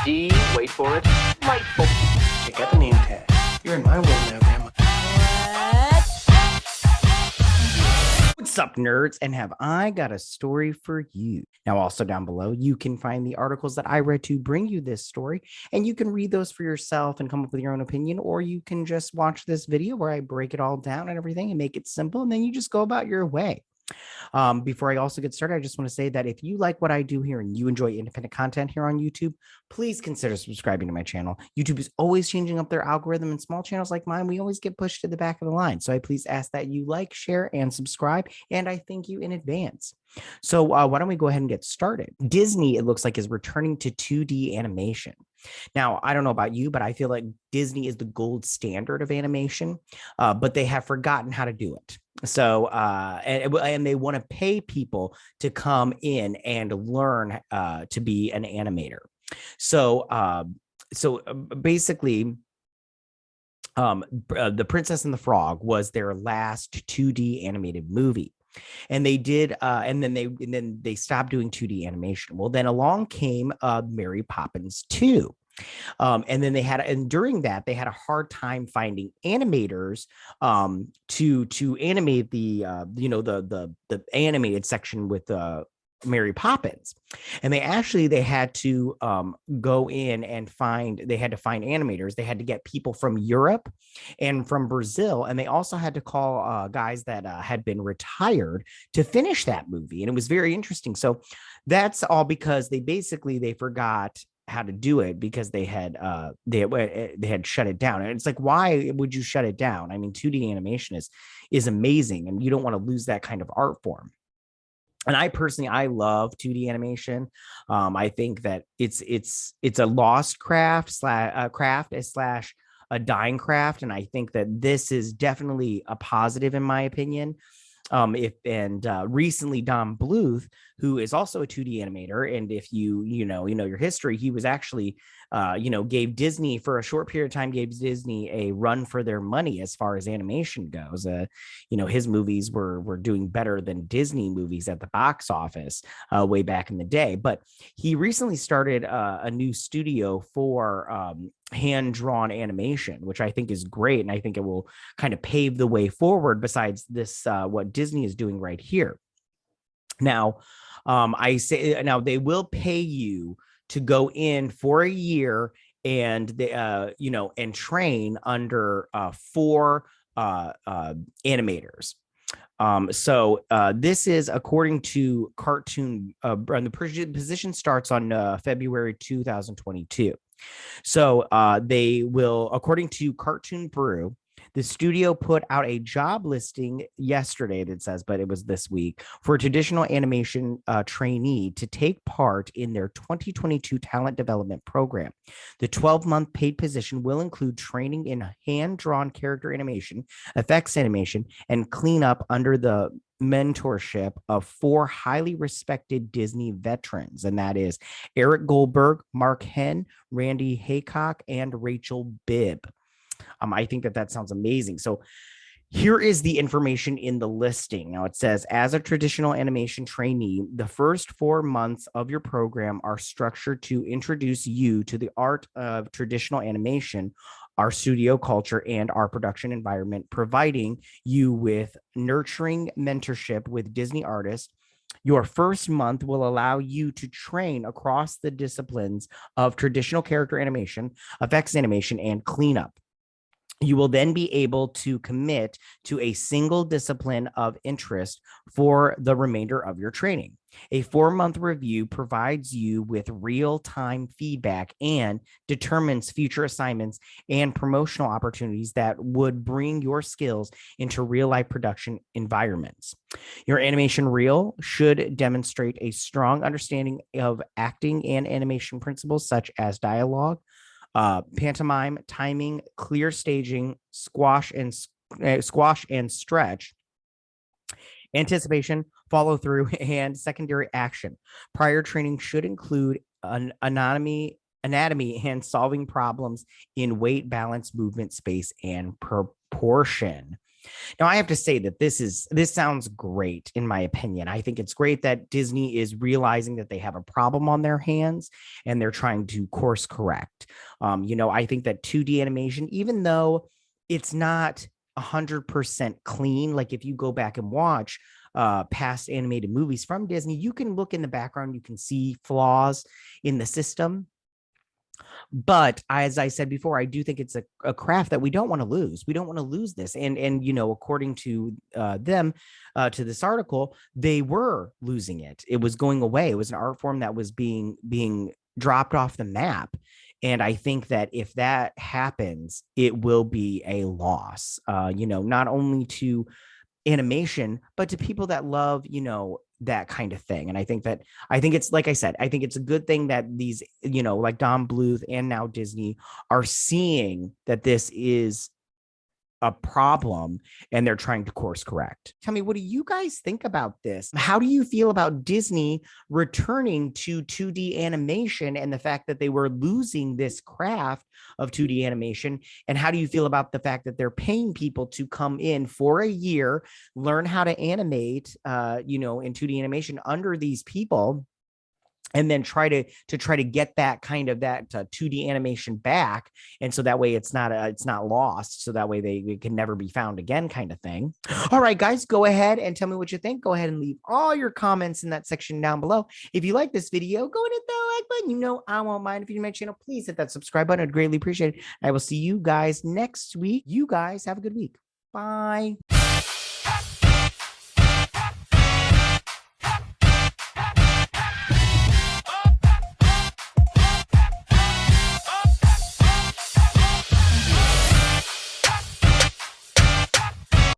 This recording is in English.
D, wait for it, delightful. Check out the name tag. You're in my world now, Grandma. What's up, nerds? And have I got a story for you? Now, also down below, you can find the articles that I read to bring you this story, and you can read those for yourself and come up with your own opinion, or you can just watch this video where I break it all down and everything and make it simple, and then you just go about your way. Before I also get started, I just want to say that if you like what I do here and you enjoy independent content here on YouTube, please consider subscribing to my channel. YouTube is always changing up their algorithm, and small channels like mine, we always get pushed to the back of the line. So I please ask that you like, share, and subscribe, and I thank you in advance. So why don't we go ahead and get started? Disney, it looks like, is returning to 2D animation. Now, I don't know about you, but I feel like Disney is the gold standard of animation, but they have forgotten how to do it. So, and they want to pay people to come in and learn to be an animator. So, basically, The Princess and the Frog was their last 2D animated movie. And they did, and then they stopped doing 2D animation. Well, then along came Mary Poppins 2. And then and during that, they had a hard time finding animators to animate the the animated section with Mary Poppins. And they had to go in and find animators. They had to get people from Europe and from Brazil, and they also had to call guys that had been retired to finish that movie. And it was very interesting. So that's all because they forgot how to do it because they had shut it down. And it's like, why would you shut it down? I mean, 2D animation is amazing, and you don't want to lose that kind of art form. And I love 2D animation. I think that it's a lost craft slash a dying craft, and I think that this is definitely a positive in my opinion. Recently Don Bluth, who is also a 2D animator, and if you know your history, he was actually gave Disney for a short period of time, gave Disney a run for their money as far as animation goes. His movies were doing better than Disney movies at the box office way back in the day. But he recently started a new studio for hand-drawn animation, which I think is great, and I think it will kind of pave the way forward besides this what Disney is doing right here. Now, they will pay you to go in for a year and they and train under 4 animators. This is according to Cartoon. The position starts on February 2022. So they will, according to Cartoon Brew, the studio put out a job listing yesterday that says, but it was this week, for a traditional animation trainee to take part in their 2022 talent development program. The 12-month paid position will include training in hand-drawn character animation, effects animation, and cleanup under the mentorship of 4 highly respected Disney veterans, and that is Eric Goldberg, Mark Henn, Randy Haycock, and Rachel Bibb. I think that sounds amazing. So here is the information in the listing. Now it says, as a traditional animation trainee, the first 4 months of your program are structured to introduce you to the art of traditional animation, our studio culture, and our production environment, providing you with nurturing mentorship with Disney artists. Your first month will allow you to train across the disciplines of traditional character animation, effects animation, and cleanup. You will then be able to commit to a single discipline of interest for the remainder of your training. A 4-month review provides you with real-time feedback and determines future assignments and promotional opportunities that would bring your skills into real-life production environments. Your animation reel should demonstrate a strong understanding of acting and animation principles such as dialogue, pantomime, timing, clear staging, squash and stretch, anticipation, follow through, and secondary action. Prior training should include anatomy and solving problems in weight, balance, movement, space, and proportion. Now, I have to say that this sounds great in my opinion. I think it's great that Disney is realizing that they have a problem on their hands and they're trying to course correct. I think that 2D animation, even though it's not 100% clean, like if you go back and watch past animated movies from Disney, you can look in the background, you can see flaws in the system. But as I said before, I do think it's a craft that we don't want to lose. We don't want to lose this. And according to them, to this article, they were losing it. It was going away. It was an art form that was being dropped off the map. And I think that if that happens, it will be a loss. Not only to animation, but to people that love, that kind of thing. And I think it's, like I said, I think it's a good thing that these, like Don Bluth and now Disney are seeing that this is a problem and they're trying to course correct. Tell me, what do you guys think about this? How do you feel about Disney returning to 2D animation and the fact that they were losing this craft of 2D animation? And how do you feel about the fact that they're paying people to come in for a year, learn how to animate, in 2D animation under these people, and then try to get that kind of that 2D animation back, and so that way it's not lost, so that way they can never be found again, kind of thing. All right, guys, go ahead and tell me what you think. Go ahead and leave all your comments in that section down below. If you like this video, go and hit that like button. I won't mind. If you're new to my channel, please hit that subscribe button. I'd greatly appreciate it. I will see you guys next week. You guys have a good week. Bye.